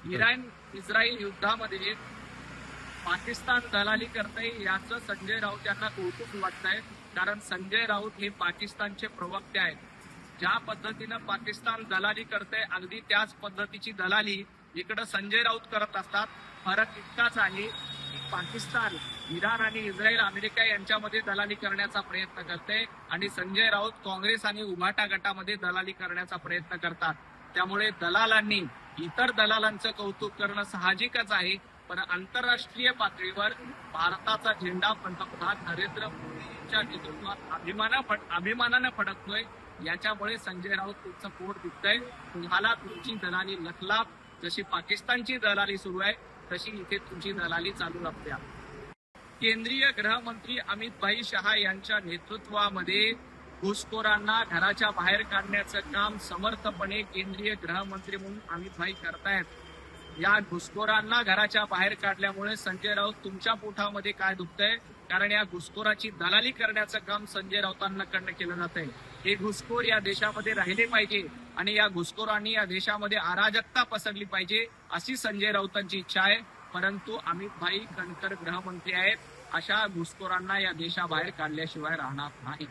Iran Israel युद्धामध्ये पाकिस्तान दलाली करतंय याचं संजय राऊत यांना कौतुक वाटतंय. कारण संजय राऊत हे पाकिस्तानचे प्रवक्ते आहेत. ज्या पद्धतीनं पाकिस्तान दलाली करतंय अगदी त्याच पद्धतीची दलाली इकडं संजय राऊत करत असतात. फरक इतकाच आहे की पाकिस्तान इराण आणि इस्रायल अमेरिका यांच्यामध्ये दलाली करण्याचा प्रयत्न करते आणि संजय राऊत काँग्रेस आणि उभाटा गटामध्ये दलाली करण्याचा प्रयत्न करतात. त्यामुळे दलालांनी इतर दलालांचं कौतुक करणं साहजिकच आहे. पण आंतरराष्ट्रीय पातळीवर भारताचा झेंडा पंतप्रधान नरेंद्र मोदींच्या नेतृत्वात अभिमानानं फडकतोय. याच्यामुळे संजय राऊत तुमचं पोट दुखतंय. तुम्हाला तुमची दलाली लखलाप जशी पाकिस्तानची दलाली सुरू आहे तशी इथे तुमची दलाली चालू लागते. केंद्रीय गृहमंत्री अमित भाई शहा यांच्या नेतृत्वामध्ये घुसखोरांना घराच्या बाहेर काढण्याचं काम समर्थपणे केंद्रीय गृहमंत्री म्हणून अमित भाई करतायत. या घुसखोरांना घराच्या बाहेर काढल्यामुळे संजय राऊत तुमच्या पोटामध्ये काय दुखतंय? कारण या घुसखोराची दलाली करण्याचं काम संजय राऊतांकडनं केलं जात आहे. हे घुसखोर या देशामध्ये राहिले पाहिजे आणि या घुसखोरांनी या देशामध्ये अराजकता पसरली पाहिजे अशी संजय राऊतांची इच्छा आहे. परंतु अमित भाई कणकर गृहमंत्री आहेत. अशा घुसखोरांना या देशाबाहेर काढल्याशिवाय राहणार नाही.